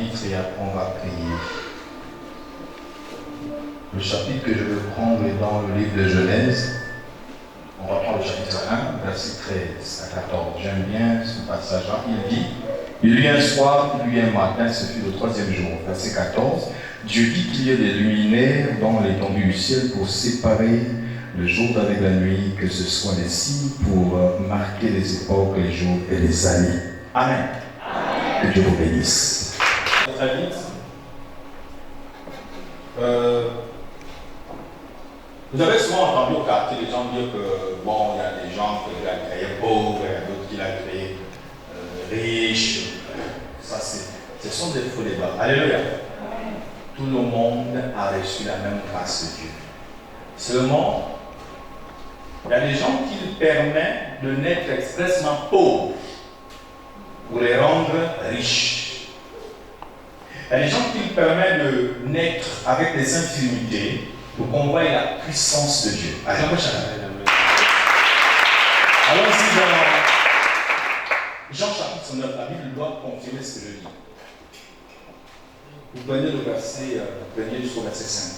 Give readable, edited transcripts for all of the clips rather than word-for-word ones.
chapitre et après on va prier. Le chapitre que je veux prendre est dans le livre de Genèse. On va prendre le chapitre 1, verset 13 à 14. J'aime bien ce passage-là. Il dit, il y eut un soir, il y eut un matin, ce fut le troisième jour. Verset 14. Dieu dit qu'il y a des luminaires dans l'étendue du ciel pour séparer le jour d'avec la nuit, que ce soit des signes pour marquer les époques, les jours et les années. Amen. Amen. Que Dieu vous bénisse. Très vite. Vous avez souvent entendu au quartier les gens dire que bon, il y a des gens qui l'ont créé pauvres, il y a d'autres qui l'ont créé riches. Ça, ce sont des faux débats. Alléluia. Tout le monde a reçu la même grâce de Dieu. Seulement, il y a des gens qui permettent de naître expressement pauvres pour les rendre riches. Il y a des gens qui permettent de naître avec des infirmités pour qu'on voie la puissance de Dieu. Allons-y dans Jean chapitre 9, la Bible doit confirmer ce que je dis. Vous prenez le verset, venez jusqu'au verset 5.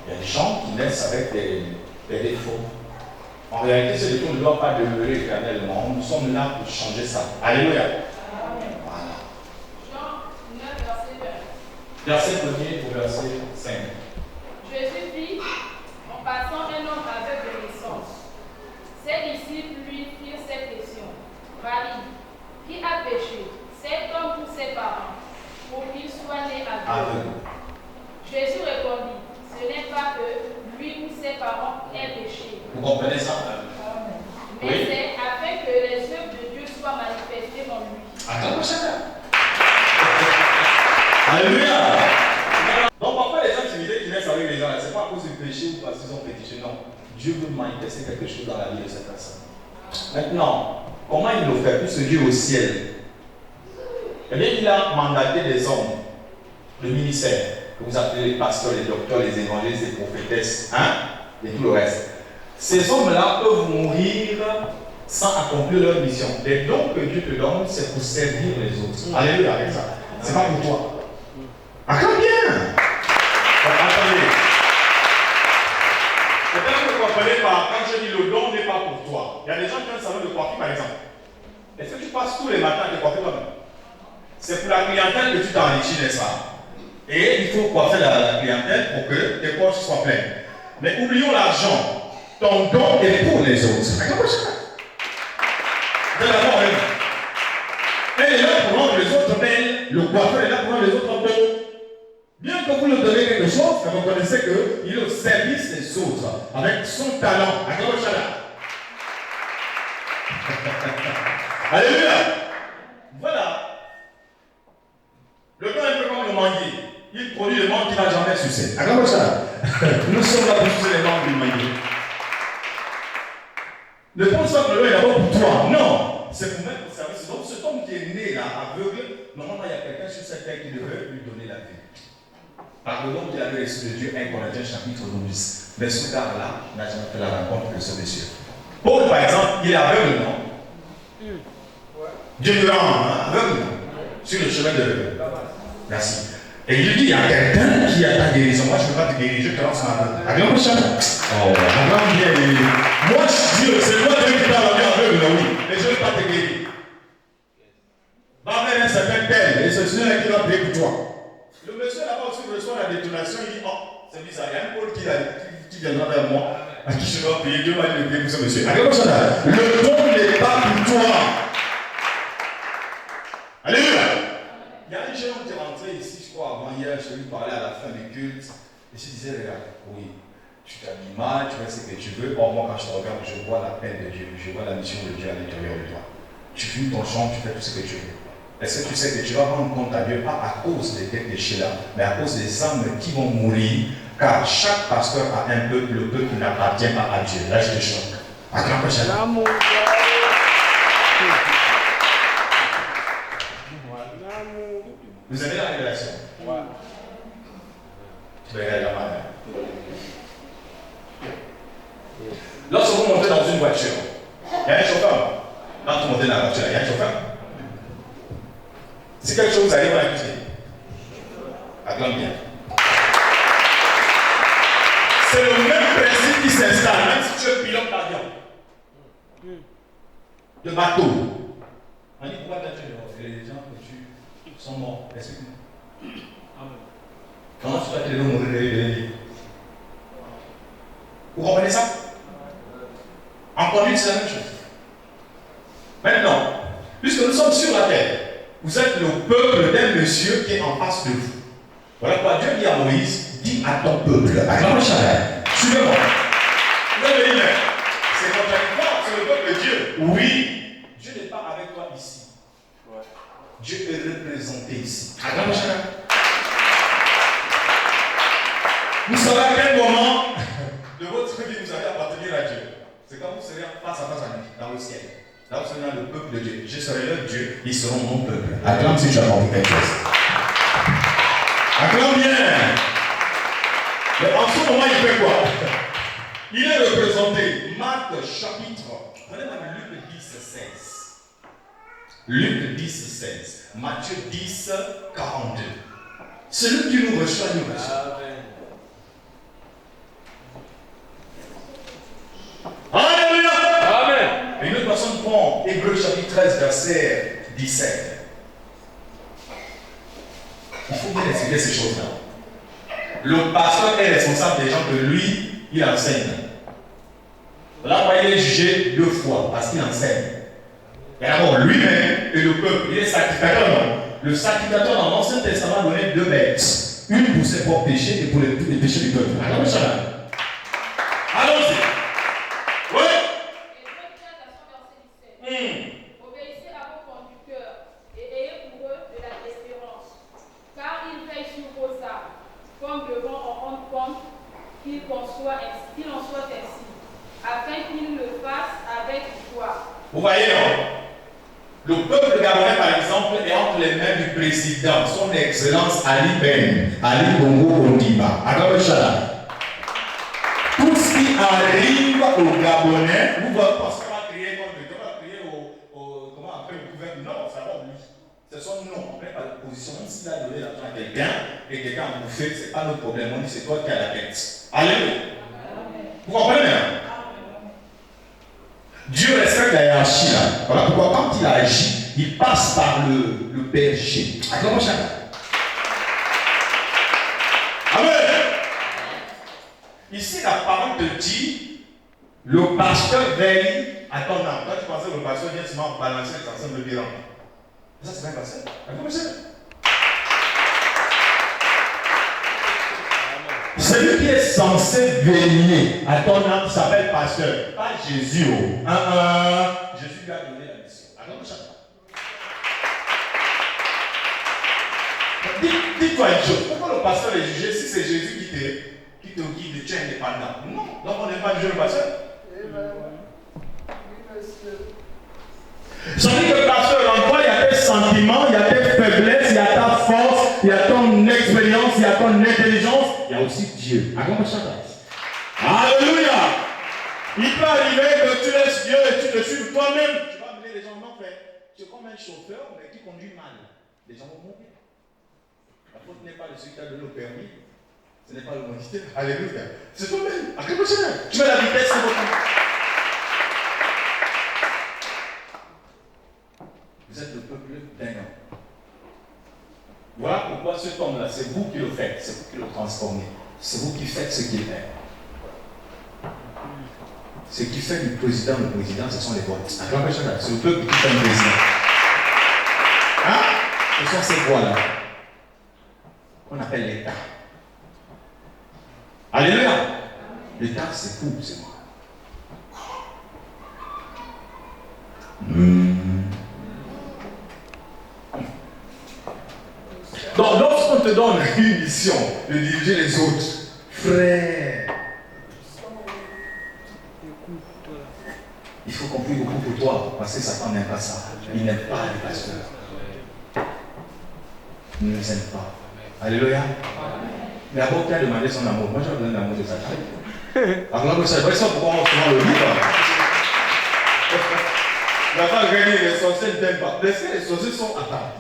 Il y a des gens qui naissent avec des défauts. En réalité, ce défaut ne doit pas demeurer éternellement. Nous sommes là pour changer ça. Alléluia. Voilà. Jean 9, verset 20. Verset 1er au verset 5. Jésus dit, en passant un homme aveugle de naissance. Ses disciples lui firent cette question. Rabbi, qui a péché, cet homme ou ses parents, pour qu'il soit né aveugle? Jésus répondit, ce n'est pas que lui ou ses parents aient péché. Vous comprenez ça? Mais oui. C'est afin que les œuvres de Dieu soient manifestées dans lui. Attends, chacun. Alléluia. Donc parfois les intimités qui naissent avec les gens, ce n'est pas à cause du péché ou parce qu'ils ont péché, non. Dieu veut manifester quelque chose dans la vie de cette personne. Maintenant, comment il le fait puisque Dieu est au ciel? Eh bien, il a mandaté des hommes, le ministère, que vous appelez les pasteurs, les docteurs, les évangélistes, les prophétesses, et tout le reste. Ces hommes-là peuvent mourir sans accomplir leur mission. Les dons que Dieu te donne, c'est pour servir les autres. Alléluia, avec ça. C'est pas pour toi. Acclame bien. Attendez. Peut-être que vous ne comprenez pas. Quand je dis le don n'est pas pour toi. Il y a des gens qui ont un salon de coiffure, par exemple. Est-ce que tu passes tous les matins à te coiffer toi-même? C'est pour la clientèle que tu t'enrichis, n'est-ce pas? Et il faut coiffer la clientèle pour que tes poches soient pleines. Mais oublions l'argent. Ton don est pour les autres. Acclame ça. De l'abord, elle est là pour rendre les autres belles. Le coiffeur est là pour rendre les autres beaux. Bien que vous lui donnez quelque chose, vous reconnaissez qu'il est au service des autres, avec son talent. Alléluia. Voilà. Le don est un peu comme le manguier. Il produit le mangue qui n'a jamais succès. Nous sommes là pour sucer les mangues du manguier. Ne pense pas que le don est d'abord pour toi. Non. C'est pour mettre au service. Donc cet homme qui est né là, aveugle, normalement il y a quelqu'un sur cette terre qui devrait lui donner la vie. Par le nom qu'il avait reçu de Dieu, 1 Corinthiens chapitre 12. Mais ce gars-là n'a jamais fait la rencontre de ce monsieur. Paul, par exemple, il est aveugle, non? Dieu le rend aveugle sur le chemin de. Merci. Et il lui dit, il y a quelqu'un qui a ta guérison. Moi, je ne peux pas te guérir, je te lance en aveugle. Acclame le chant. Oh, acclame bien. Moi, Dieu, c'est moi Dieu qui t'a rendu aveugle, oui. Mais je ne vais pas te guérir. Va vers un certain tel, et ce Seigneur qui va prier pour toi. Le monsieur là-bas aussi reçoit la détonation, il dit, oh, c'est bizarre, il y a un Paul qui viendra vers moi, à qui je dois prier, Dieu m'a dit de prier pour ce monsieur. Le don n'est pas pour toi. Alléluia. Il y a un jeune qui est rentré ici, je crois, avant hier, je lui parlais à la fin du culte, et je disais, regarde, oui, tu t'habilles mal, tu fais ce que tu veux, or moi quand je te regarde, je vois la peine de Dieu, je vois la mission de Dieu à l'intérieur de toi. Tu fumes ton champ, tu fais tout ce que tu veux. Est-ce que tu sais que tu vas rendre compte à Dieu, pas à cause de tes péchés-là, mais à cause des âmes qui vont mourir, car chaque pasteur a un peuple, le peuple n'appartient pas à Dieu. Là, je te choque. Acclame le Seigneur. Vous avez la révélation? Tu vas regarder la main. Lorsque vous montez dans une voiture, il y a un chauffeur. Quand vous montez dans la voiture, il y a un chauffeur. Si quelque chose arrive à l'accuser, acclame bien. C'est le même principe qui s'installe, même si tu es pilote d'avion, de bateau. On dit pourquoi tu es dehors? Les gens que tu sont morts. Explique-moi. Comment tu vas te lever mourir de vie? Vous comprenez ça? En conduite, c'est la même chose. Maintenant, puisque nous sommes sur la terre, vous êtes le peuple d'un monsieur qui est en face de vous. Voilà pourquoi Dieu dit à Moïse, dis à ton peuple, acclame Shaddai, suivez-moi. Vous allez me dire, c'est contradictoire, c'est le peuple de Dieu. Oui, Dieu n'est pas avec toi ici. Dieu est représenté ici. Acclame Shaddai. Vous savez à quel moment de votre vie vous allez appartenir à Dieu. C'est quand vous serez face à face à lui, dans le ciel. Là, vous serez dans le peuple de Dieu. Je serai leur Dieu, ils seront mon peuple. Acclame si tu as compris quelque chose. Acclame bien. Mais en ce moment, il fait quoi? Il est représenté. Marc chapitre. Prenez-moi Luc 10, 16. Luc 10, 16. Matthieu 10, 42. Celui qui nous reçoit, nous reçoit. Alléluia. Amen. Une autre personne prend Hébreux chapitre 13, verset 17. Il faut bien expliquer ces choses-là. Le pasteur est responsable des gens que lui, il enseigne. Là, il est jugé 2 fois parce qu'il enseigne. Et d'abord, lui-même et le peuple, il est sacrificateur. Non? Le sacrificateur dans l'Ancien Testament donnait 2 bêtes. Une pour ses propres péchés et pour les péchés du peuple. Allons-y. Obéissez à vos conducteurs et ayez pour eux de la espérance, car ils veillent sur vos âmes, comme devant en rendre compte qu'il en soit ainsi, afin qu'ils le fassent avec joie. Vous voyez, non? Le peuple gabonais, par exemple, est entre les mains du président, son excellence Ali Ben, Ali Bongo Ondimba. Tout ce qui arrive au Gabonais, vous voyez, parce qu'on va crier contre lui, on va crier comment après le gouvernement. Non, ça va lui. C'est son nom, on met pas de position. Même s'il a donné l'argent à quelqu'un et quelqu'un a bouffé, c'est pas notre problème. On dit c'est toi qui as la tête. Alléluia. Vous comprenez bien? Dieu respecte la hiérarchie là. Voilà pourquoi quand il agit, il passe par le berger. Acclame chacun. Amen. Ici, la parole te dit, le pasteur veille à ton âme. Quand tu pensais que le pasteur vient seulement balancer les ensembles de bilan. Ça, c'est bien passé. Celui qui est censé veiller à ton âme s'appelle pasteur, pas Jésus. Jésus lui a donné la mission. Alors, dis-toi une chose. Pourquoi le pasteur est jugé si c'est Jésus qui te guide, tu es indépendant? Non. Donc on n'est pas jugé le pasteur. Ça veut dire que le pasteur, en toi, il y a tes sentiments, il y a tes faiblesses, il y a ta force, il y a ton expérience, il y a ton intelligence, il y a aussi Dieu. Alléluia. Il peut arriver que tu laisses Dieu et tu te suives toi-même. Tu vas amener les gens en fait. Tu es comme un chauffeur, mais qui conduit mal. Les gens vont mourir. La faute n'est pas de celui qui a donné le permis. Ce n'est pas l'humanité. Alléluia. C'est toi-même. Tu mets la vitesse, c'est votre. Vous êtes le peuple d'un homme. Voilà pourquoi cet homme-là, c'est vous qui le faites, c'est vous qui le transformez. C'est vous qui faites ce qu'il fait. Ce qui fait du président le président, ce sont les voix. C'est le peuple qui fait le président. Hein? Ce sont ces voix-là qu'on appelle l'État. Alléluia. L'État, c'est vous, c'est moi. Donc, lorsqu'on te donne une mission de diriger les autres, frère, il faut qu'on prie beaucoup pour toi, parce que Satan n'aime pas ça. Il n'aime pas les pasteurs. Il ne les aime pas. Alléluia. Mais d'abord, tu as demandé son amour. Moi, j'ai besoin d'amour de Satan. Alors, ça ne sais pas pourquoi on se prend le livre. La femme gagne, les sorciers ne t'aiment pas. Est-ce que les sorciers sont. Attends.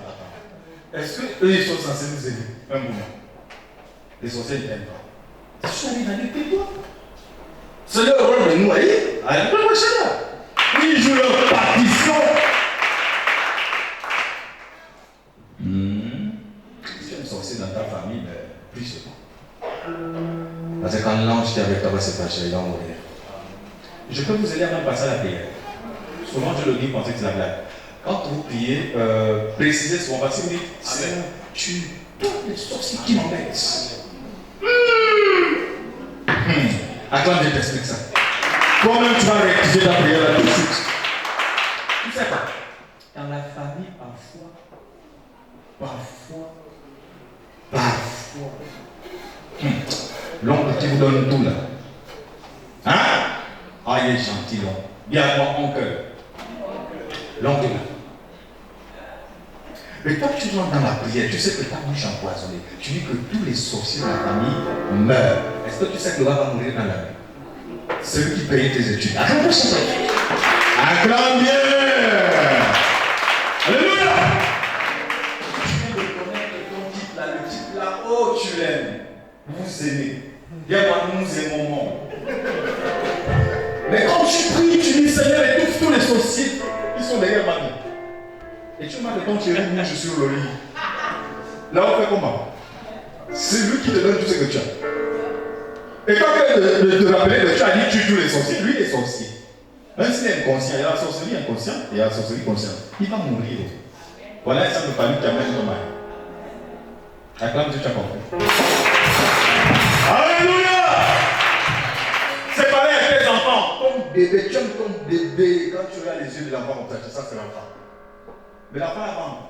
Est-ce qu'eux, ils sont censés nous aider? Un moment. Les sorciers ne t'aiment pas. Si tu arrives à dire, tais-toi. C'est leur rôle de nous aller. Allez, pas cher. Ils jouent leur partition. Si tu es un sorcier dans ta famille, ben, plus c'est bon. Parce que quand l'ange qui est avec toi va se fâcher, il va mourir. Je peux vous aider à même passer à la prière. Souvent, je le dis, pensez que c'est la blague. Quand vous priez, précisez souvent, parce que vous dites, Seigneur, tu toutes les sorciers qui m'embêtent. Attends, je t'explique ça. Toi-même, tu vas rectifier ta prière là tout de suite. Tu sais pas, dans la famille, parfois, l'oncle qui vous donne tout là. Hein? Ah, il est gentil, l'oncle. Bien à moi, oncle. L'oncle là. Mais quand tu rentres dans la prière, tu sais que ta bouche est empoisonnée. Tu dis que tous les sorciers de la famille meurent. Est-ce que tu sais que le gars va mourir dans la vie? C'est lui qui paye tes études. Acclame bien! Alléluia! Tu viens de connaître ton type là, le type là, oh tu l'aimes. Vous aimez. Viens-moi, nous aimons. Mais quand tu pries, tu dis Seigneur, étouffe tous les sorciers qui sont derrière ma vie. Et tu m'as de ton chéri mouche sur le lit. Là, on fait comment? C'est lui qui te donne tout ce que tu as. Et quand il te rappelle que tu as dit tue tous les sorciers, lui il est sorcier. Même s'il est inconscient, il y a la sorcellerie inconsciente et il y a la sorcellerie consciente. Il va mourir. Voilà un simple famille qui amène ton mari. Acclame Dieu, tu as compris. Alléluia! C'est pareil avec tes enfants. Ton bébé, tu aimes ton bébé. Quand tu regardes les yeux de l'enfant, on ça c'est l'enfant. Mais l'enfant avant.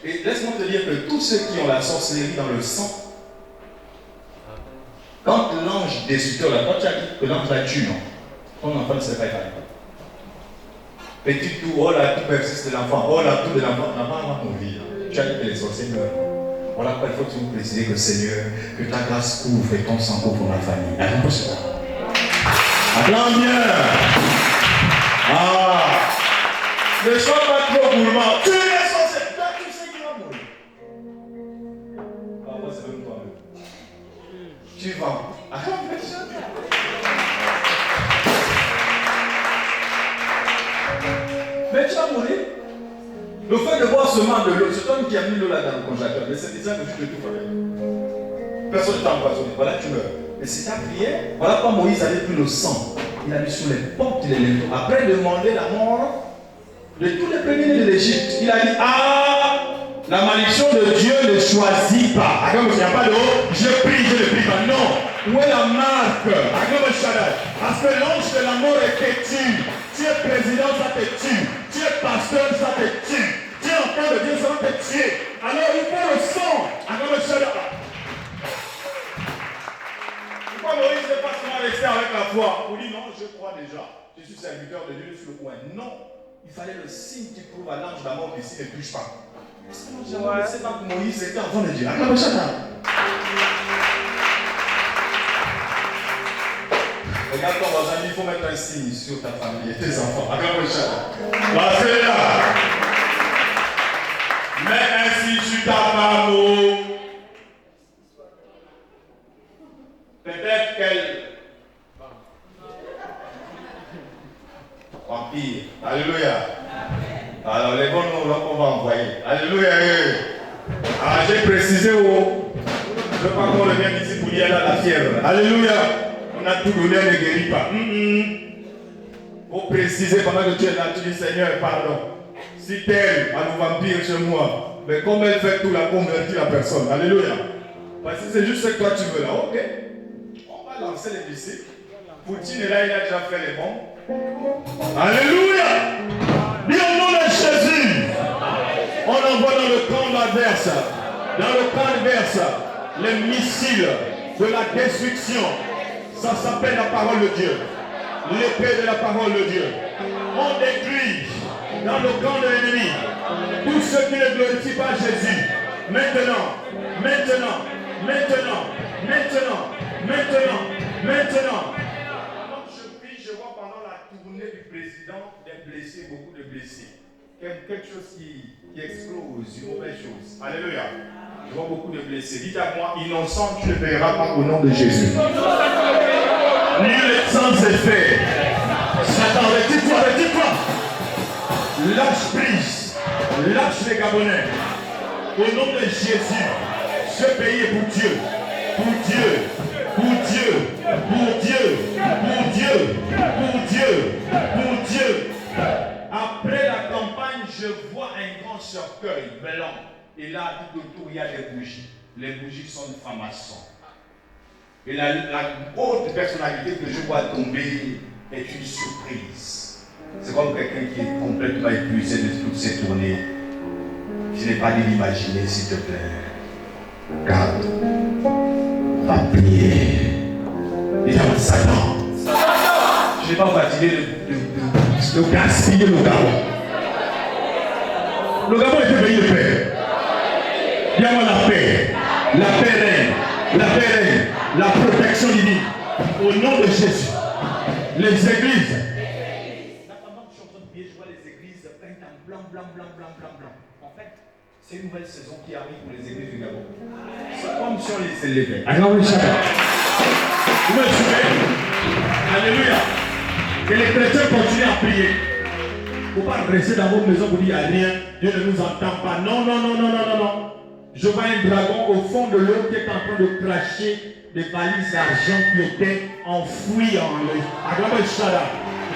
Et laisse-moi te dire que tous ceux qui ont la sorcellerie dans le sang, quand l'ange destructeur, quand tu as dit que l'ange la tue, non, ton enfant ne serait pas épargné. Petit tout, oh là, tout persiste de l'enfant, oh là, tout de l'enfant va mourir. Tu as dit que les sorciers meurent. Voilà pourquoi il faut toujours préciser que Seigneur, que ta grâce couvre et ton sang couvre ma famille. Acclame ça. Acclame bien. Ah. Ne sois pas trop gourmand. Tu es censé. Toi, tu sais qu'il va mourir. Parfois, c'est même toi-même. Tu vas. Mais tu vas mourir. Le fait de boire seulement de l'eau, c'est toi qui as mis l'eau là dans le congélateur. Mais c'est ça que tu te touches avec. Personne ne t'a empoisonné. Voilà, tu meurs. Mais c'est ta prière. Voilà pourquoi Moïse avait pris le sang. Il a mis sur les portes et les linteaux. Après demander la mort de tous les premiers-nés de l'Égypte, il a dit la malédiction de Dieu ne choisit pas. Il n'y a pas de je prie, je ne prie pas. Non. Où est la marque? Parce que l'ange de la mort est têtu. Tu es président, ça te tue. Tu es pasteur, ça te tue. Tu es enfant de Dieu, ça va te tuer. Alors il faut le sang. Pourquoi Moïse n'est pas seulement resté avec la foi? Pour dire non, je crois déjà. Je suis serviteur de Dieu sur le coin. Non. Il fallait le signe qui prouve à l'ange de la mort qu'ici ne touche pas. Est-ce que l'ange de la mort ne sait pas que Moïse était enfant de Dieu? Regarde ton voisin, il faut mettre un signe sur ta famille et tes enfants. Parce que là, mets ainsi sur ta femme. Peut-être qu'elle. Vampire. Alléluia. Alors les bons noms qu'on va envoyer. Alléluia. Ah, j'ai précisé où. Je ne veux pas qu'on revienne ici pour dire là la fièvre. Alléluia. On a tout donné, elle ne guérit pas. Faut préciser pendant que tu es là, tu dis Seigneur, pardon. Si tel a nos vampires chez moi, mais comme elle fait tout, la convertit la personne. Alléluia. Parce que c'est juste ce que toi tu veux là. Ok. On va lancer les disciples. Poutine est là, il a déjà fait les bons. Alléluia. Dis au nom de Jésus. On envoie dans le camp adverse. Dans le camp adverse, les missiles de la destruction. Ça s'appelle la parole de Dieu. L'épée de la parole de Dieu. On détruit dans le camp de l'ennemi tous ceux qui ne glorifient pas Jésus. Maintenant. Pendant je prie, je vois pendant la tournée du président des blessés, beaucoup de blessés. quelque chose qui explose, une mauvaise chose. Alléluia. Je vois beaucoup de blessés. Dites à moi, innocent, tu ne paieras pas au nom de Jésus. Nul sans effet. Satan, arrête-toi. Lâche prise. Lâche les Gabonais. Au nom de Jésus, ce pays est pour Dieu. Pour Dieu. Pour Dieu. Pour Dieu. Pour Dieu. Pour Dieu. Pour Dieu. Après la campagne, je vois un grand cercueil blanc. Et là, tout autour, il y a des bougies. Les bougies sont de francs-maçons. Et la haute personnalité que je vois tomber est une surprise. C'est comme quelqu'un qui est complètement épuisé de toutes ces tournées. Je n'ai pas dû l'imaginer, s'il te plaît. Garde. On va prier. Et dans le Satan. Je n'ai pas fatigué de gaspiller le Gabon. Le Gabon est un pays de paix. Dis-moi la paix. La paix règne. La paix règne. La protection divine. Au nom de Jésus. Les églises. Là, pendant que je suis en train de prier, je vois les églises peintes en blanc. En fait, c'est une nouvelle saison qui arrive pour les églises du Gabon. C'est comme si on les élevait. Alors, vous me suivez? Alléluia. Et les chrétiens continuent à prier. Il ne faut pas rester dans votre maison pour dire il n'y a rien, Dieu ne nous entend pas. Non. Je vois un dragon au fond de l'eau qui est en train de cracher des valises d'argent qui étaient enfouies en lui.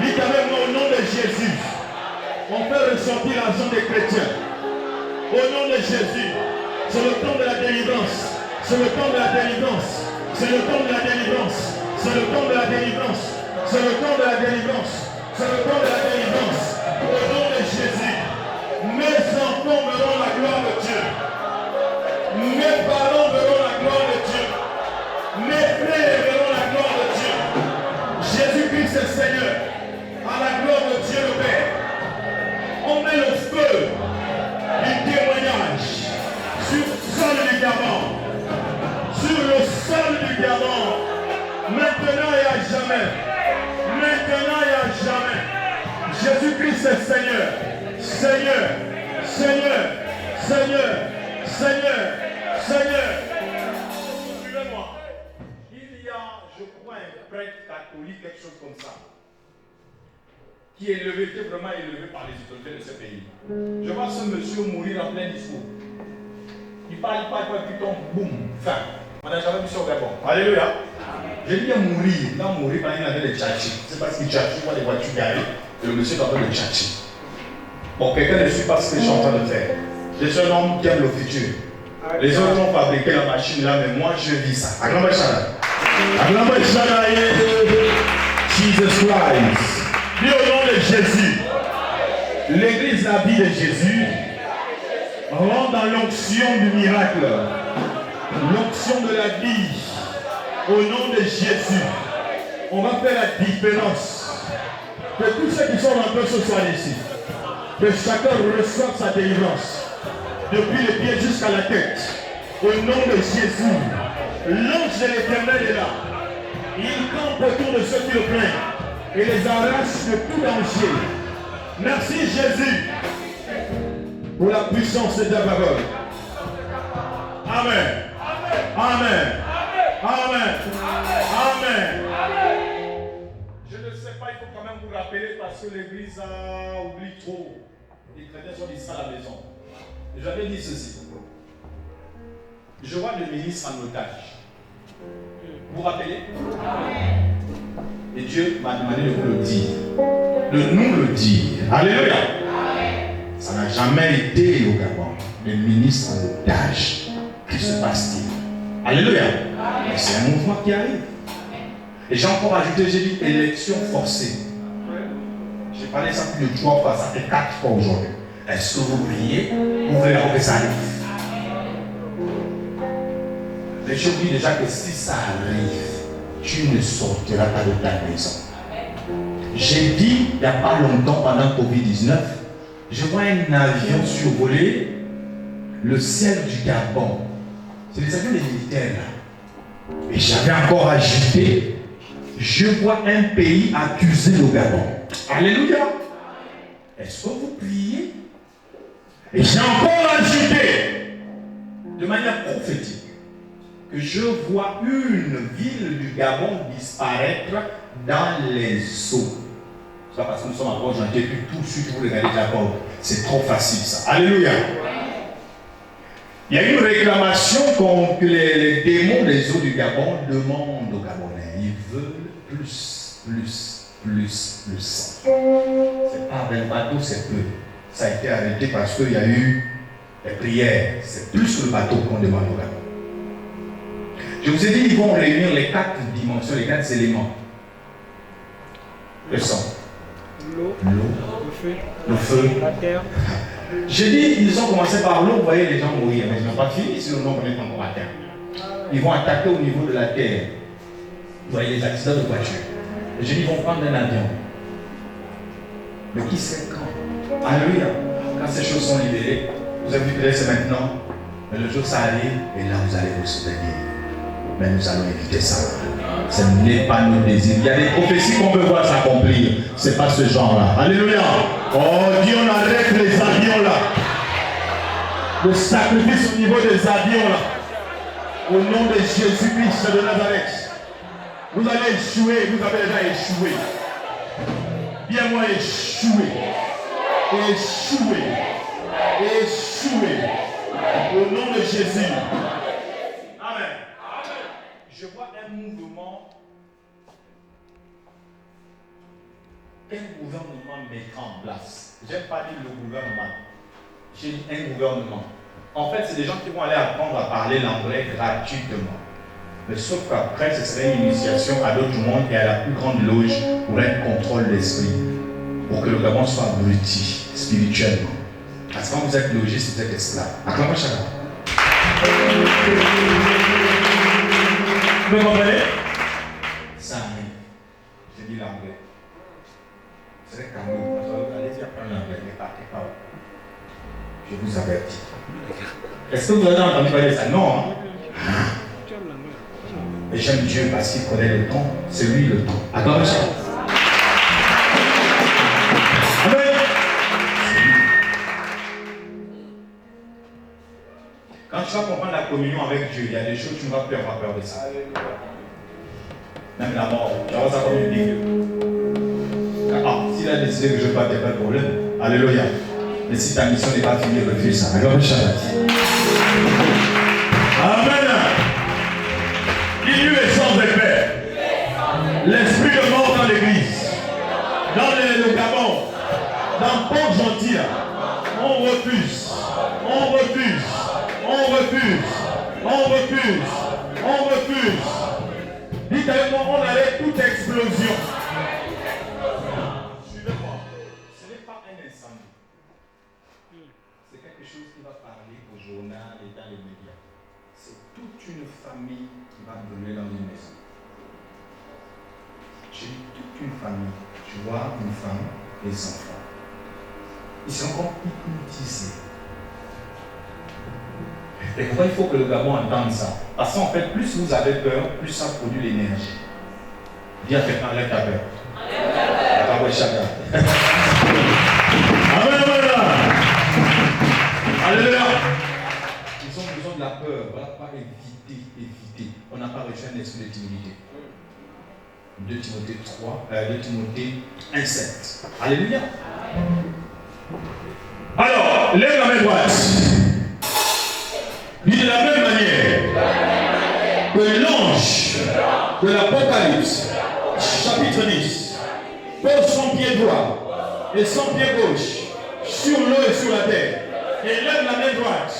Dites avec moi au nom de Jésus. On peut ressortir l'argent des chrétiens. Au nom de Jésus. C'est le temps de la délivrance. C'est le temps de la délivrance. C'est le temps de la délivrance. C'est le temps de la délivrance. C'est le temps de la délivrance. C'est le temps de la délivrance. Au nom de Jésus. Mes enfants verront la gloire de Dieu. Mes parents verront la gloire de Dieu. Mes frères verront la gloire de Dieu. Jésus-Christ est Seigneur. À la gloire de Dieu le Père. On met le feu du témoignage sur le sol du diamant. Sur le sol du diamant. Maintenant et à jamais. Maintenant et à jamais. Jésus-Christ est Seigneur. Seigneur. Suivez-moi. Il y a, je crois, un prêtre catholique, quelque chose comme ça, qui est vraiment élevé par les autorités de ce pays. Je vois ce monsieur mourir en plein discours. Il parle, puis tombe, boum, fin. On n'a jamais vu ça au Gabon. Alléluia. J'ai dit mourir. Il a mouru parce qu'il avait des tchatchis. C'est parce qu'il tchatchit, voit des voitures garées, et le monsieur est en train de tchatchir. Bon, quelqu'un ne suit pas ce que je suis en train de faire. Je suis un homme qui aime le futur. Les autres ont fabriqué la machine là, mais moi je vis ça. Jesus Christ. Dis au nom de Jésus. L'église, la vie de Jésus, rentre dans l'onction du miracle. L'onction de la vie. Au nom de Jésus. On va faire la différence. Que tous ceux qui sont rentrés ce soir ici, que chacun reçoive sa délivrance. Depuis les pieds jusqu'à la tête. Au nom de Jésus. L'ange de l'Éternel est là. Il campe autour de ceux qui le plaignent. Et les arrache de tout danger. Merci Jésus. Pour la puissance de ta parole. Amen. Amen. Amen. Amen. Je ne sais pas, il faut quand même vous rappeler parce que l'église a oublié trop. Les chrétiens sont ici à la maison. J'avais dit ceci. Je vois le ministre en otage. Vous vous rappelez? Et Dieu m'a demandé de vous le dire. De nous le dire. Alléluia. Ça n'a jamais été au Gabon. Le ministre en otage. Que se passe-t-il? Alléluia. Et c'est un mouvement qui arrive. Et j'ai encore ajouté, j'ai dit élection forcée. J'ai parlé ça plus de 3 fois, ça fait 4 fois aujourd'hui. Est-ce que vous priez? Vous voulez que ça arrive? Mais je dis déjà que si ça arrive, tu ne sortiras pas de ta maison. J'ai dit il n'y a pas longtemps pendant Covid-19, je vois un avion survoler le ciel du Gabon. C'est les avions des militaires là. Et j'avais encore ajouté, je vois un pays accuser le Gabon. Alléluia. Est-ce que vous priez? Et j'ai encore ajouté, de manière prophétique, que je vois une ville du Gabon disparaître dans les eaux. C'est pas parce que nous sommes encore gentils et puis tout de suite vous regardez Jacob. C'est trop facile ça. Alléluia. Il y a une réclamation que les démons des eaux du Gabon demandent aux Gabonais. Ils veulent plus. C'est pas avec le bateau, c'est peu. Ça a été arrêté parce qu'il y a eu des prières. C'est plus que le bateau qu'on demande au Gabon. Je vous ai dit, ils vont réunir les 4 dimensions, les 4 éléments. Le sang, l'eau, le feu, la terre. J'ai dit, ils ont commencé par l'eau, vous voyez les gens mourir, mais ils n'ont pas fini si le nombre est encore à terre. Ils vont attaquer au niveau de la terre. Vous voyez les accidents de voiture. J'ai dit, ils vont prendre un avion. Mais qui sait quand? Alléluia. Quand ces choses sont libérées, vous avez vu que c'est maintenant, mais le jour ça arrive, et là vous allez vous souvenir. Mais nous allons éviter ça. Ce n'est pas nos désirs. Il y a des prophéties qu'on peut voir s'accomplir. Ce n'est pas ce genre-là. Alléluia. Oh Dieu, on arrête les avions là. Le sacrifice au niveau des avions là. Au nom de Jésus-Christ de Nazareth. Vous allez échouer. Vous avez déjà échoué. Bien moi échoué. Échoué. Échoué. Au nom de Jésus. Amen. Je vois un mouvement. Quel gouvernement mettra en place? Je n'aime pas dire le gouvernement. J'ai dit un gouvernement. En fait, c'est des gens qui vont aller apprendre à parler l'anglais gratuitement. Mais sauf qu'après, ce serait une initiation à d'autres mondes et à la plus grande loge pour un contrôle d'esprit. Pour que le Gabon soit abruti spirituellement. Parce que quand vous êtes logiste, vous êtes esclave. Acclamez chacun. Vous me comprenez? Ça arrive. J'ai dit l'anglais. C'est quand même. Allez-y apprendre l'anglais, mais partez pas. Je vous avertis. Est-ce que vous avez entendu parler de ça? Non. Hein? Et j'aime Dieu parce qu'il connaît le temps. C'est lui le temps. Acclamez ça. Amen. Quand tu vas comprendre la communion avec Dieu, il y a des choses que tu ne vas plus avoir peur de ça. Même la mort, tu vas voir ça comme une Bible. Ah, s'il a décidé que je ne vais pas, il n'y a pas de problème. Alléluia. Mais si ta mission n'est pas finie, refuse ça. Alors, Amen. Il lui est sans effet. L'esprit de mort dans l'église, dans le Gabon, dans Port-Gentil, on refuse. On refuse. On refuse. On refuse. On refuse. Dites avec moi, on arrête toute explosion. Suivez-moi. Ce n'est pas un incendie. C'est quelque chose qui va parler au journal et dans les médias. C'est toute une famille qui va brûler dans une maison. J'ai dit toute une famille. Tu vois une femme et des enfants. Ils sont encore hypnotisés. Et pourquoi il faut que le Gabon entende ça? Parce qu'en fait, plus vous avez peur, plus ça produit l'énergie. Dis à quelqu'un, enlève ta peur. Enlève ta peur. Amen. Alléluia. Ils ont besoin de la peur. Voilà pourquoi éviter. On n'a pas reçu un esprit de timidité. 2 Timothée 1:7. Alléluia. Alors, lève la main droite. Dit de la même manière que l'ange de l'Apocalypse, chapitre 10, pose son pied droit et son pied gauche sur l'eau et sur la terre, et lève la main droite,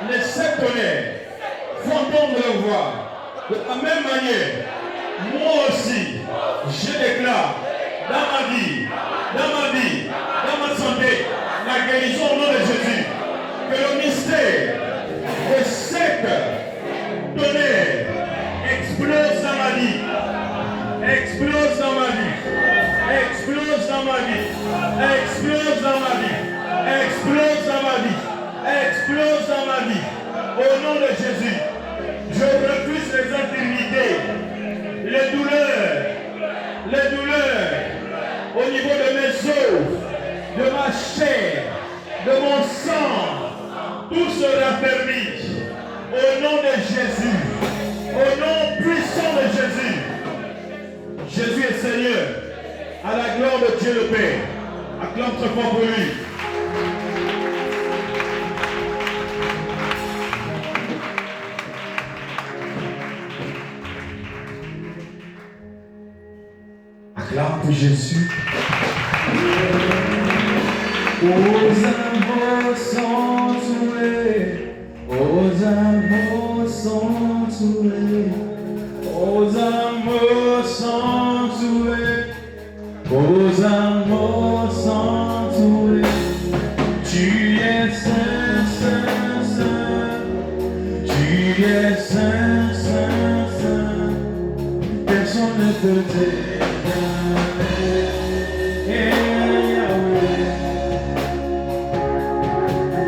les 7 tonnerres font entendre leur voix. De la même manière, moi aussi, je déclare dans ma vie, dans ma santé, la guérison au nom de Jésus, que le mystère de 7 tonnerres explose dans ma vie, explose dans ma vie, explose dans ma vie, explose dans ma vie, explose dans ma vie, explose dans ma vie. Au nom de Jésus, je refuse les infirmités, les douleurs au niveau de mes os, de ma chair, de mon sang. sera permis. Au nom de Jésus. Au nom puissant de Jésus. Jésus est Seigneur. À la gloire de Dieu le Père. Acclame très fort pour lui. Acclame pour Jésus. Aux amours sont tués. Aux amours sont tués. Aux amours sont tués. Aux amours sont tués. Tu es saint, saint, saint. Tu es saint, saint, saint. Personne ne peut t'égaler.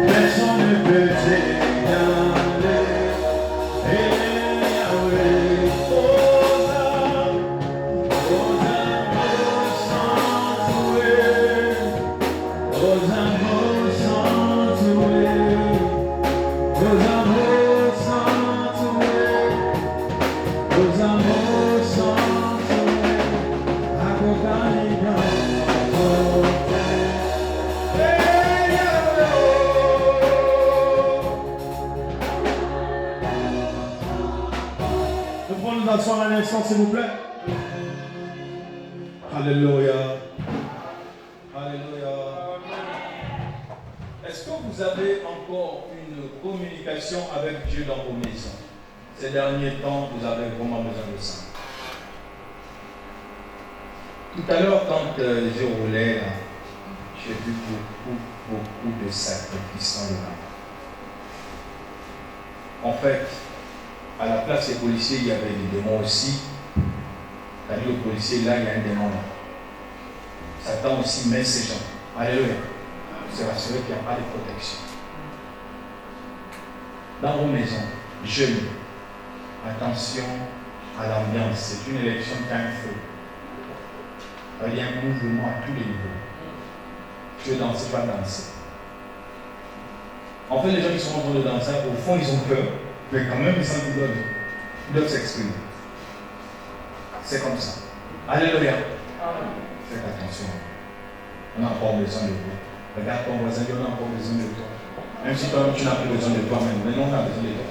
Personne ne peut t'égaler. Un instant, s'il vous plaît. Alléluia. Alléluia. Est-ce que vous avez encore une communication avec Dieu dans vos maisons? Ces derniers temps, vous avez vraiment besoin de ça. Tout à l'heure, quand je roulais, là, j'ai vu beaucoup de sacrifices dans le camp. En fait, à la place des policiers, il y avait des démons aussi. C'est-à-dire le policier, là, il y a un démon là. Satan aussi met ces gens. Alléluia. C'est rassuré qu'il n'y a pas de protection. Dans vos maisons, jeunes, attention à l'ambiance. C'est une élection qui a un feu. Il y a un mouvement à tous les niveaux. Tu veux danser, pas danser. En fait, les gens qui sont en train de danser, au fond, ils ont peur. Mais quand même, ils sentent qu'ils doivent s'exprimer. C'est comme ça. Alléluia. Faites attention. On a encore besoin de vous. Regarde ton voisin, on a encore besoin de toi. Même si toi, tu n'as plus besoin de toi-même, mais nous, on a besoin de toi.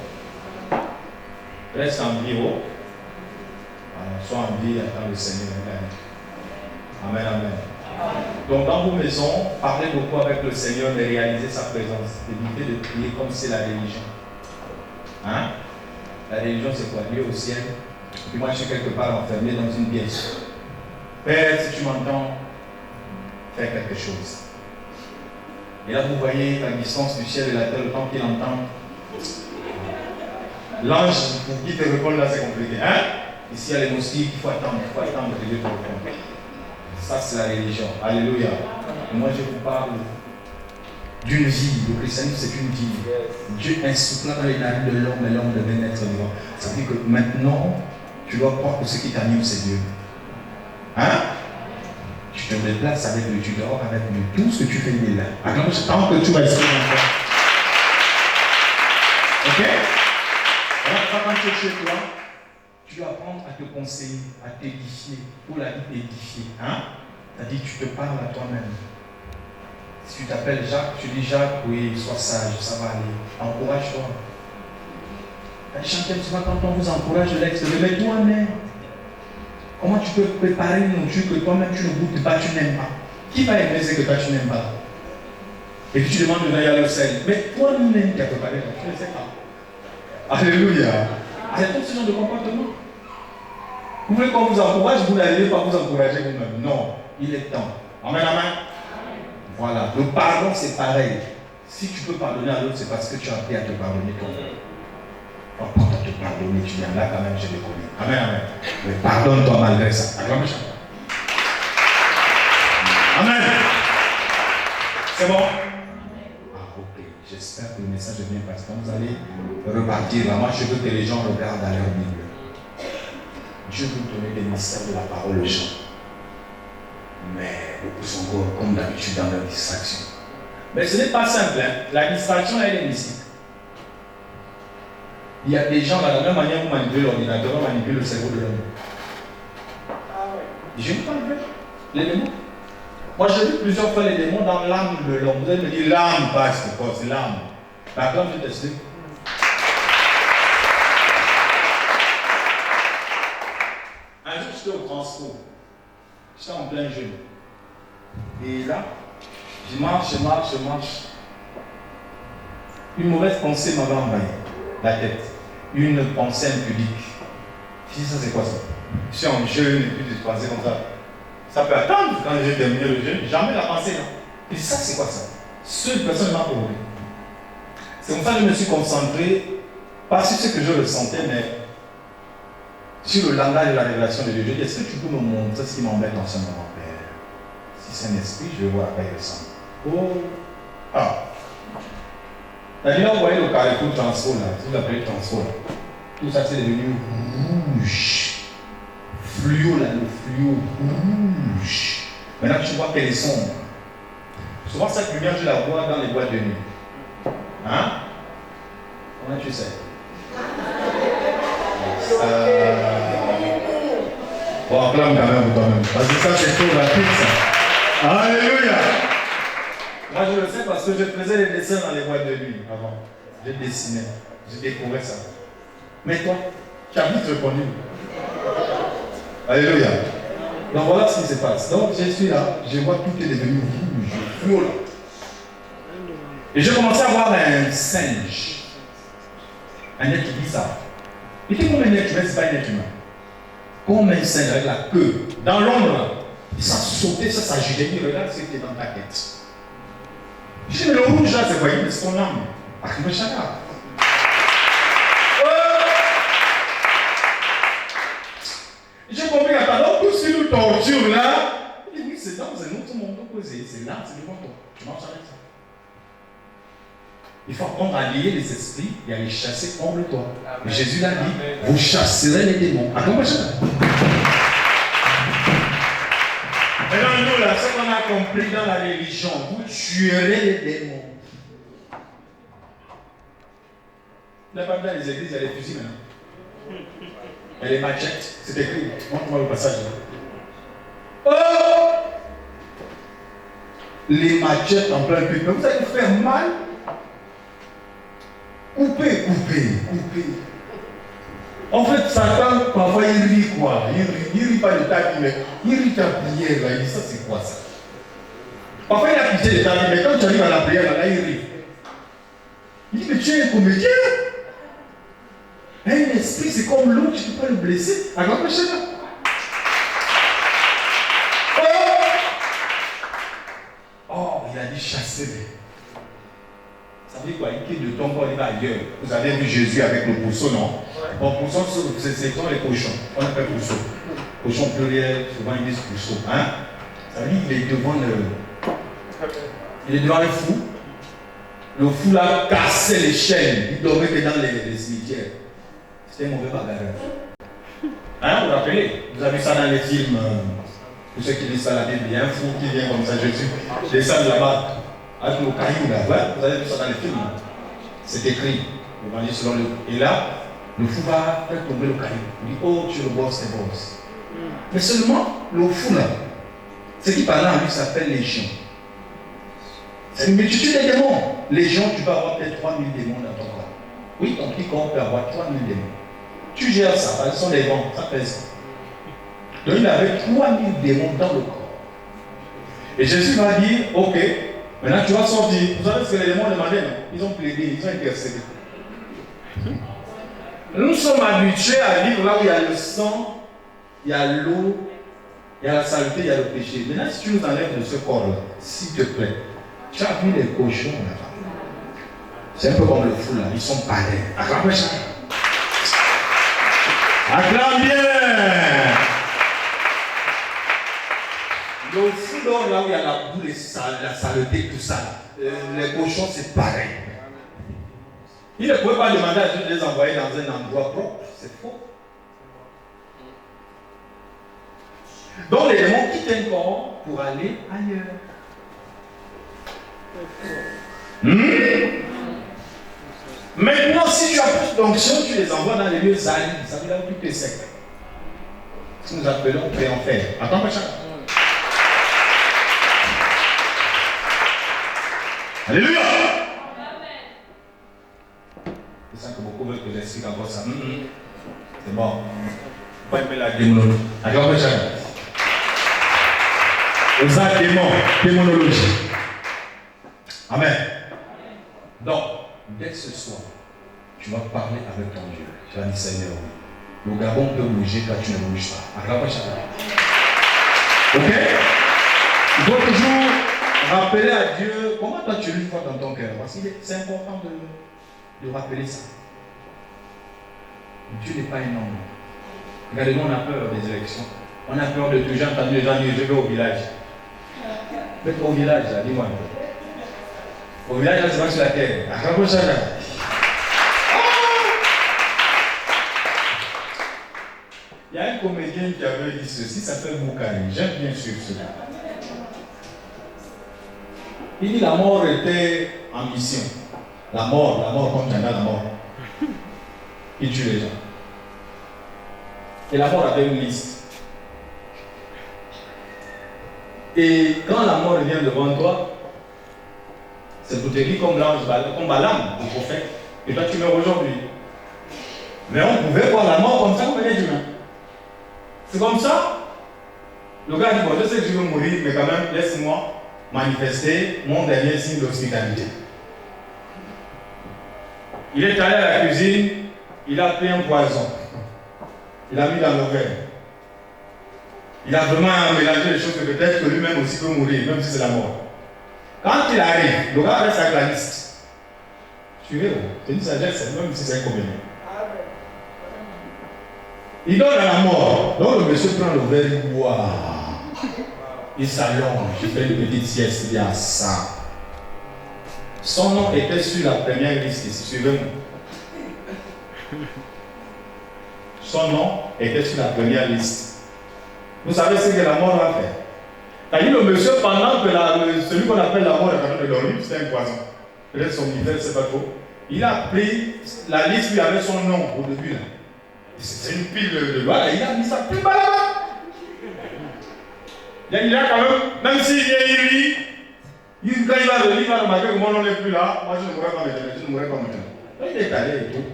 Reste en vie, oh. Sois en vie, attends le Seigneur. Amen, amen. Donc, dans vos maisons, parlez beaucoup avec le Seigneur de réaliser sa présence. Évitez de prier comme c'est la religion. Hein? La religion, c'est quoi? Dieu au ciel. Puis moi, je suis quelque part enfermé dans une pièce. Père, si tu m'entends, fais quelque chose. Et là, vous voyez la distance du ciel et de la terre, le temps qu'il entend. L'ange, pour qui te répondre là, c'est compliqué. Hein? Ici, il y a les moustiques, il faut attendre que Dieu te réponde. Ça, c'est la religion. Alléluia. Et moi, je vous parle d'une vie. Le christianisme, c'est une vie. Dieu insuffla dans les narines de l'homme et l'homme devait naître vivant. Ça veut dire que maintenant, tu dois croire que ce qui t'anime, c'est Dieu. Hein? Tu te déplaces avec lui, tu dors avec lui. Tout ce que tu fais, il est là. Tant que tu vas essayer encore. Ok? Alors, quand tu es chez toi, tu dois apprendre à te conseiller, à t'édifier, pour la vie t'édifier. Hein? C'est-à-dire, tu te parles à toi-même. Si tu t'appelles Jacques, tu dis Jacques, oui, sois sage, ça va aller. Encourage-toi. Chacun, souvent, quand on vous encourage de l'extérieur, mais toi-même, comment tu peux préparer une nourriture que toi-même tu ne goûtes pas, tu n'aimes pas? Qui va aimer ce que toi tu n'aimes pas? Et puis tu demandes de venir à le sel. Mais toi-même qui as préparé, tu ne sais pas. Alléluia. Arrêtons ce genre de comportement. Vous voulez qu'on vous encourage, vous n'allez pas vous encourager vous-même. Non, il est temps. Amen, amen. Voilà, le pardon c'est pareil. Si tu peux pardonner à l'autre, c'est parce que tu as appris à te pardonner toi-même. Apprends à te pardonner, tu viens là quand même, je le connais. Amen, amen. Mais pardonne-toi malgré ça. Amen. C'est bon? Ah, ok. J'espère que le message est bien passé. Quand vous allez repartir là, moi je veux que les gens regardent dans leur Bible. Dieu veut donner des mystères de la parole aux gens. Mais beaucoup sont encore, comme d'habitude, dans leur distraction. Mais ce n'est pas simple. Hein? La distraction, elle est mystique. Il y a des gens, là, de la même manière vous manipulez l'ordinateur, vous manipulez le cerveau de l'homme. Je ne pas les démons. Moi, j'ai vu plusieurs fois les démons dans l'âme de l'homme. Vous allez me dire, l'âme passe, c'est l'âme. D'accord, je vais tester. Un jour, j'étais au transport. J'étais en plein jeûne. Et là, je marche. Une mauvaise pensée m'avait envahi la tête. Une pensée impudique. Je dis, ça c'est quoi ça? Je suis en jeûne et puis je pensais comme ça. Ça peut attendre quand j'ai terminé le jeûne. Jamais la pensée là. Je dis, ça c'est quoi ça? Seule personne m'a prouvé. C'est comme ça que je me suis concentré, pas sur ce que je ressentais, mais sur le langage de la révélation de Dieu. Je dis, est-ce que tu peux me montrer ce qui m'embête en ce moment, Père? Si c'est un esprit, je vais voir à quoi il ressemble. Oh! Ah! D'ailleurs, vous voyez le carrefour transport là, vous appelez transport là. Tout ça c'est devenu rouge. Fluo là, le fluo rouge. Maintenant tu vois qu'elle est sombre. Souvent cette lumière, je la vois dans les boîtes de nuit. Hein? Comment tu sais? Bon, acclame quand même pour toi-même. Parce que ça c'est trop rapide ça. Alléluia! Moi je le sais parce que je faisais les dessins dans les boîtes de nuit avant. Je dessinais, je découvrais ça. Mais toi, tu as vite reconnu. Alléluia. Donc voilà ce qui se passe. Donc je suis là, je vois tout est devenu rouge, fluo là. Et j'ai commencé à voir un singe. Un être bizarre. Il était comme un être humain, c'est pas un être humain. Comme un singe avec la queue. Dans l'ombre là. Et ça sautait, ça s'agitait. Il regarde ce qui est dans ta tête. Je dis, mais le rouge là, c'est quoi? C'est ton âme. J'ai compris qu'à alors tout ce qui nous torture là, il dit oui, c'est dans un autre monde. C'est là, c'est devant toi. Tu marches avec ça. Il faut apprendre à lier les esprits et à les chasser contre toi. Et Jésus l'a dit, vous chasserez les démons. Maintenant, nous, là, ce qu'on a compris dans la religion, vous tuerez les démons. Là, pas dans les églises, il y a les fusils maintenant. Il y a les machettes, c'est écrit. Montre-moi le passage. Oh! Les machettes en plein cul. Mais vous allez faire mal. Coupez. En fait, Satan, parfois, il rit quoi? Il rit pas de ta vie, mais il rit ta prière. Là. Il dit, ça, c'est quoi ça? Parfois, il a pitié de ta vie, mais quand tu arrives à la prière, là, il rit. Il dit, mais tu es un comédien. Un esprit, c'est comme l'eau, tu ne peux pas le blesser. Alors, là. Oh, il a dit chasser. Ça veut dire quoi? Il quitte de ton corps, il va ailleurs. Vous avez vu Jésus avec le pousseau, non? Bon, pousseau, c'est comme les cochons. On appelle pousseau. Cochon pluriel, souvent ils disent pousseau. Hein? Ça veut dire qu'il est devant le fou. Le fou là cassait les chaînes. Il dormait que dans les cimetières. C'était un mauvais bagarreur. Hein, vous vous rappelez? Vous avez vu ça dans les films. Pour ceux qui lisent ça la Bible, il y a un fou qui vient comme ça, Jésus descend de là-bas. Avec le caillou là, ouais, vous avez vu ça dans les films. C'est écrit. Selon le... Et là, le fou va faire tomber le caillou. Il dit, oh, tu es le boss des boss. Mais seulement, le fou là, ce qui parle en lui s'appelle légion. C'est une multitude de démons. Légion, tu peux avoir peut-être 3000 démons dans ton corps. Oui, ton petit corps peut avoir 3000 démons. Tu gères ça, ce sont des vents, ça pèse. Donc il avait 3000 démons dans le corps. Et Jésus va dire, ok, maintenant tu vas sortir. Vous savez ce que les démons demandaient, non? Ils ont plaidé, ils ont intercédé. Nous sommes habitués à vivre là où il y a le sang, il y a l'eau, il y a la saleté, il y a le péché. Maintenant, si tu nous enlèves de ce corps-là, s'il te plaît, tu as vu les cochons là-bas. C'est un peu comme le fou là, ils sont pareils. Acclame ça. Acclame bien. Le fou là où il y a la boue, la saleté, tout ça, les cochons c'est pareil. Il ne pouvait pas demander à Dieu de les envoyer dans un endroit propre. C'est faux. Donc les démons quittent un corps pour aller ailleurs. Maintenant, si tu as plus d'onction, tu les envoies dans les lieux alides. Ça veut dire que tu es sec. Ce que nous appelons préenfer. Attends, pas chacun. Alléluia. C'est ça que beaucoup veulent que j'explique encore ça. C'est bon. Pas aimer la démonologie. Attends, pas chacun. Aux arts démonologie. Amen. Donc, dès ce soir, tu vas parler avec ton Dieu. Tu vas dire, Seigneur, le Gabon peut bouger, toi tu ne bouges pas. Acclame chacun. Ok? Il faut toujours rappeler à Dieu comment toi tu lui crois dans ton cœur. Parce que c'est important de rappeler ça. Dieu n'est pas un homme. Regardez-nous, on a peur des élections. On a peur de tout. J'ai entendu les gens dire, je vais au village. Faites au village, là, dis-moi. Au village, là, c'est pas sur la terre. Acclame chacun. Il y a un comédien qui avait dit ceci, ça s'appelle Moukari. J'aime bien suivre cela. Il dit la mort était en mission. La mort, comme tu as la mort. Il tue les gens. Et la mort avait une liste. Et quand la mort vient devant toi, c'est pour te dire comme l'ange, comme Balaam, le prophète. Et toi tu meurs aujourd'hui. Mais on pouvait voir la mort comme ça comme un être humain. C'est comme ça. Le gars dit, bon, je sais que je vais mourir, mais quand même, laisse-moi manifester mon dernier signe d'hospitalité. Il est allé à la cuisine, il a pris un poison. Il a mis dans le verre. Il a vraiment mélangé les choses que peut-être que lui-même aussi peut mourir, même si c'est la mort. Quand il arrive, le gars reste avec la liste. Suivez-vous, c'est une sagesse, même si c'est inconvénient. Il donne à la mort. Donc le monsieur prend le verre, il boit. Il s'allonge, il fait une petite sieste, il dit à ça. Son nom était sur la première liste ici, suivez-moi. Son nom était sur la première liste. Vous savez ce que la mort va faire? C'est-à-dire le monsieur, pendant que celui qu'on appelle la mort est en train de dormir, c'était un poison. Peut-être son hiver, c'est pas trop. Il a pris la liste, lui avait son nom au début là. C'est une pile de loi, il a mis ça plus bas là-bas. Il a quand même s'il vient, quand il va remarquer que mon nom n'est plus là, moi je ne mourrai pas maintenant, Il est allé et tout,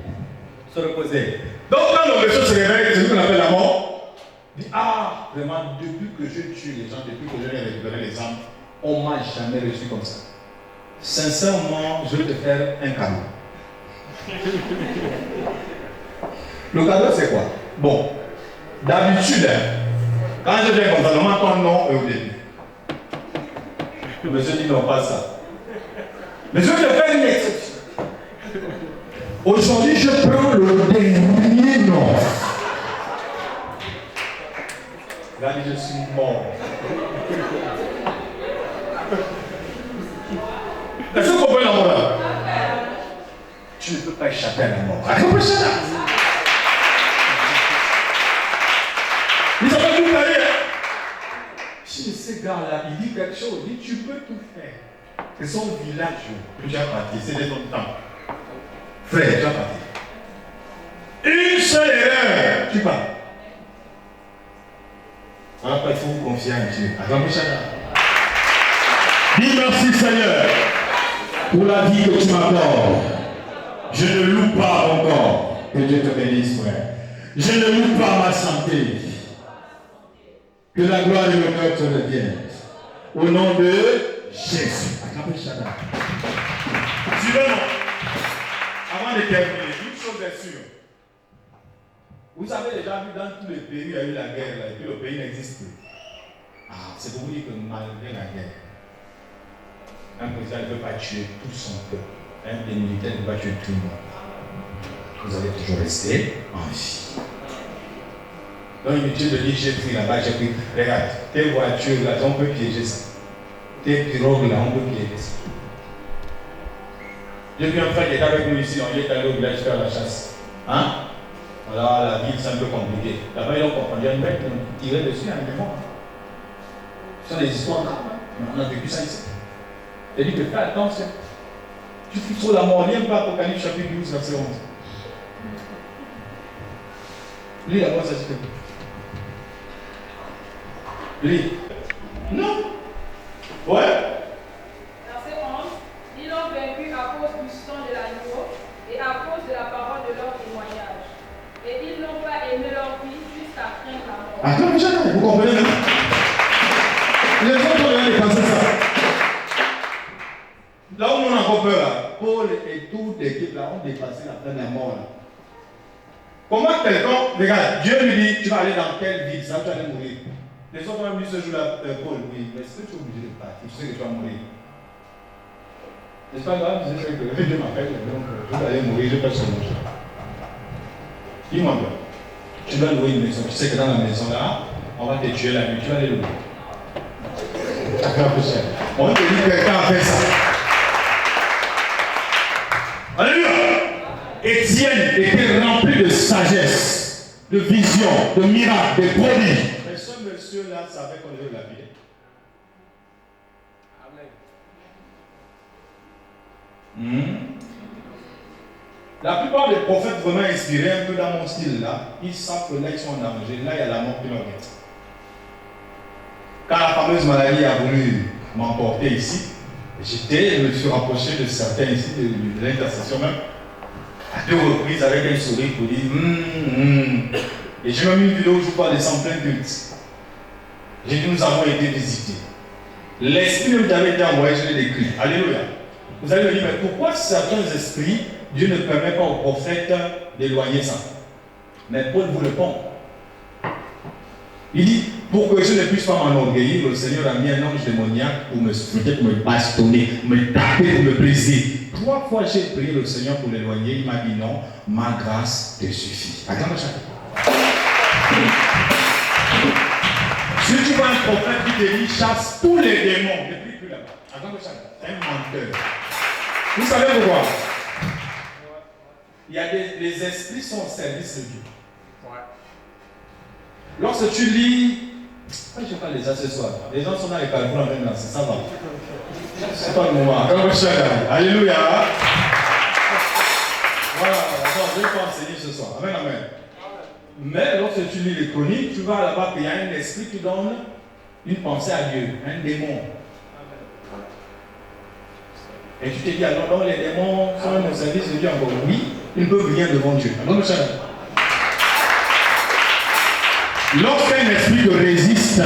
se reposer. Donc quand le monsieur se réveille, c'est ce qu'on appelle la mort, il dit, ah, vraiment, depuis que je tue les gens, depuis que je viens récupérer les âmes, on ne m'a jamais reçu comme ça. Sincèrement, je vais te faire un cadeau. Le cadeau, c'est quoi? Bon, d'habitude, quand je viens comme ça, normalement, ton nom est au début. Le monsieur dit non, pas ça. Mais je vais te faire une exception. Aujourd'hui, je prends le dernier nom. Là, je suis mort. Est-ce que vous comprenez la mort là? Tu ne peux pas échapper à la mort. Il s'appelle tout aller. Si ce gars-là, il dit quelque chose, il dit tu peux tout faire. C'est son village que tu as parti, c'est de ton temps. Frère, tu as parti. Une seule erreur, tu pars. Après, il faut vous confier à Dieu. Dis merci Seigneur pour la vie que tu m'accordes. Je ne loue pas encore. Que Dieu te bénisse, frère. Je ne loue pas ma santé. Que la gloire et l'honneur te reviennent. Au nom de Jésus. Suivez-moi. Avant de terminer, une chose est sûre. Vous avez déjà vu dans tous les pays, il y a eu la guerre là, et puis le pays n'existe plus. Ah, c'est pour vous dire que malgré la guerre, un président ne peut pas tuer tout son peuple. Un des militaires ne peut pas tuer tout le monde. Vous allez toujours rester en vie. Donc inutile de dire j'ai pris là-bas, j'ai pris. Regarde, tes voitures là, on peut piéger ça. Tes pirogues là, on peut piéger ça. J'ai vu un frère qui était avec nous ici, il est allé au village faire la chasse. Hein? Voilà, la ville c'est un peu compliqué. Là-bas, ils ont compris, il y a une bête qui ont tiré dessus à un mémoire. Ce sont des histoires graves. On a vécu ça ici. Il dit que fais attention. Tu fous trop la mort. Lis un peu Apocalypse chapitre 12, verset 11. Lis la voix, ça dit que. Lis. Non. Ouais. Verset 11. Ils l'ont vaincu à cause du sang de l'agneau et à cause de la parole de leur témoignage. Et ils n'ont pas aimé leur vie jusqu'à craindre la mort. Attends, jamais, vous comprenez, non? Les autres ont dépensé ça. Là où on a encore peur, là, Paul et toute l'équipe là ont dépassé la peine de la mort. Là. Comment quelqu'un, regarde, Dieu lui dit, tu vas aller dans quelle ville, ça tu vas aller mourir. Les autres ont dit ce jour-là, Paul, oui, mais est-ce que tu es obligé de partir? Tu sais que tu vas mourir. N'est-ce pas grave? Je sais que Dieu m'appelle, donc je vais aller mourir, je passe sur mon chemin. Dis-moi bien. Tu dois louer une maison. Tu sais que dans la maison là, on va te tuer la nuit. Tu vas aller louer. On te dit que quelqu'un a fait ça. Alléluia. Étienne était rempli de sagesse, de vision, de miracles, de prodiges. Mais ce monsieur-là savait qu'on devait la vie. Amen. La plupart des prophètes vraiment inspirés un peu dans mon style là, ils savent que là ils sont en danger, là il y a la mort qui leur guette. Quand la fameuse maladie a voulu m'emporter ici, je me suis rapproché de certains ici, de l'intercession même, à 2 reprises avec un sourire pour dire Et j'ai même une vidéo où je parle de ça en plein culte. J'ai dit nous avons été visités. L'esprit de Dieu avait été envoyé, je l'ai décrit. Alléluia. Vous allez me dire, mais pourquoi certains esprits, Dieu ne permet pas aux prophètes d'éloigner ça? Mais Paul vous répond. Il dit, pour que je ne puisse pas m'enorgueillir, le Seigneur a mis un ange démoniaque pour me scruter, pour me bastonner, me taper, pour me briser. 3 fois j'ai prié le Seigneur pour l'éloigner. Il m'a dit non, ma grâce te suffit. Attends, si tu vois un prophète qui te dit chasse tous les démons, ne prie plus là-bas. Attends, c'est un menteur. Vous savez pourquoi? Il y a des esprits qui sont au service de Dieu. Lorsque tu lis, je ne sais pas les accessoires. Les gens sont dans les calculs en train de danser, ça va. C'est pas le moment. Alléluia. Voilà, je vais pas enseigner ce soir. Amen, amen. Mais lorsque tu lis les chroniques, tu vas là-bas qu'il y a un esprit qui donne une pensée à Dieu, un démon. Et tu te dis alors, donc les démons sont au service de Dieu encore. Oui, ils peuvent venir devant Dieu. Lorsqu'un esprit te résiste,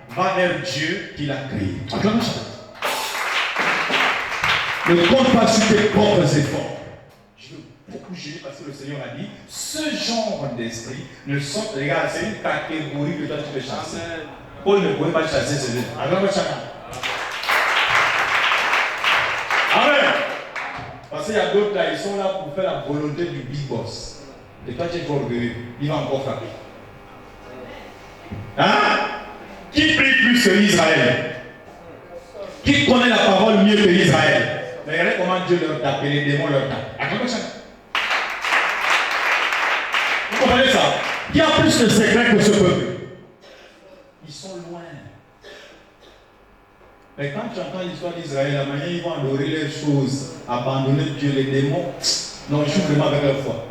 va vers Dieu qui l'a créé. Ne compte pas sur tes propres efforts. Je veux beaucoup juger parce que le Seigneur a dit ce genre d'esprit ne sont. Regarde, c'est une catégorie que toi tu peux chasser. Paul ne pouvait pas chasser celui-là. Amen. Parce qu'il y a d'autres là, ils sont là pour faire la volonté du big boss. Et toi tu es orgueilleux, il va encore frapper. Hein? Qui prie plus que Israël? Qui connaît la parole mieux que Israël? Mais regardez comment Dieu leur tape et les démons leur tapent. Vous comprenez ça? Qui a plus de secrets que ce peuple? Ils sont loin. Mais quand tu entends l'histoire d'Israël, la manière ils vont adorer les choses, abandonner Dieu, les démons, non, ils jouent vraiment avec leur foi.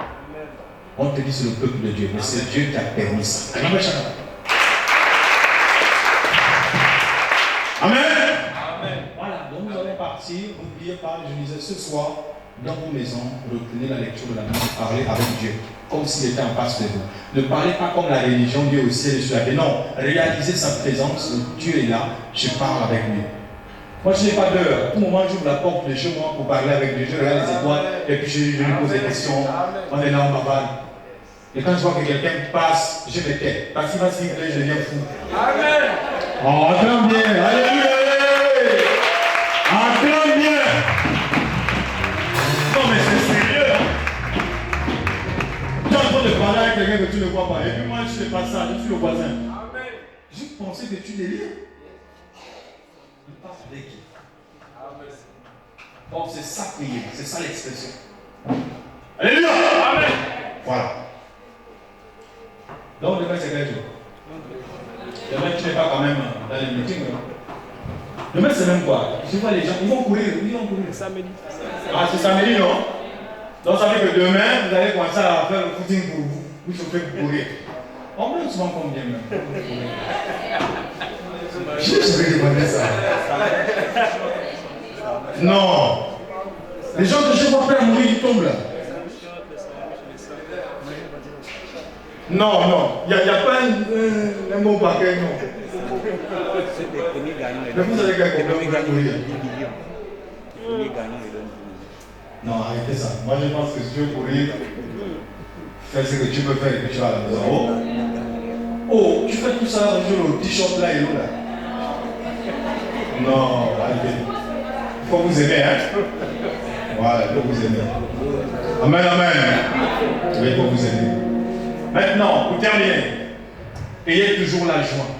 On te dit c'est le peuple de Dieu, mais c'est Dieu qui a permis ça. Amen. Amen. Voilà, donc nous allons partir. N'oubliez pas, je disais ce soir, dans vos maisons, retenez la lecture de la Bible, parlez avec Dieu, comme s'il était en face de vous. Ne parlez pas comme la religion, Dieu au ciel et sur la terre. Non, réalisez sa présence, Dieu est là, je parle avec lui. Moi, je n'ai pas d'heure. Tout moment, j'ouvre la porte de chez moi pour parler avec Dieu. Je regarde les étoiles et puis je lui pose des questions. On est là, on m'avale. Et quand je vois que quelqu'un passe, je me tais. Parce qu'il va se dire que je deviens fou. Amen. Oh, entends bien. Alléluia. Entends bien. Non, mais c'est sérieux. Tu es en train de parler avec quelqu'un que tu ne vois pas. Et puis moi, je ne fais pas ça. Je suis le voisin. Amen. Je pensais que tu délires. Il passe avec qui? Amen. Bon, c'est ça prier. C'est ça l'expression. Alléluia. Amen. Voilà. Donc, demain, c'est quel jour? Demain, tu n'es pas quand même dans les meetings. Demain, c'est même quoi? Je vois les gens, ils vont courir. Samedi. Ah, c'est samedi, non? Donc, ça veut dire que demain, vous allez commencer à faire le footing pour vous. Vous chauffez pour courir. On me souvent combien même? Je vais demander ça. Non. Les gens que je vois faire mourir, ils tombent là. Non, non. Il n'y a pas un bon paquet, non. Mais vous avez gagné combien pour mourir? Non, arrêtez ça. Moi, je pense que si tu veux courir, fais ce que tu peux faire et puis tu vas à la maison. Oh, tu fais tout ça sur le t-shirt là et là. Non, arrêtez. Il faut vous aimer, hein. Voilà, il faut vous aimer. Amen, amen. Oui, il faut vous aimer. Maintenant, pour terminer, ayez toujours la joie.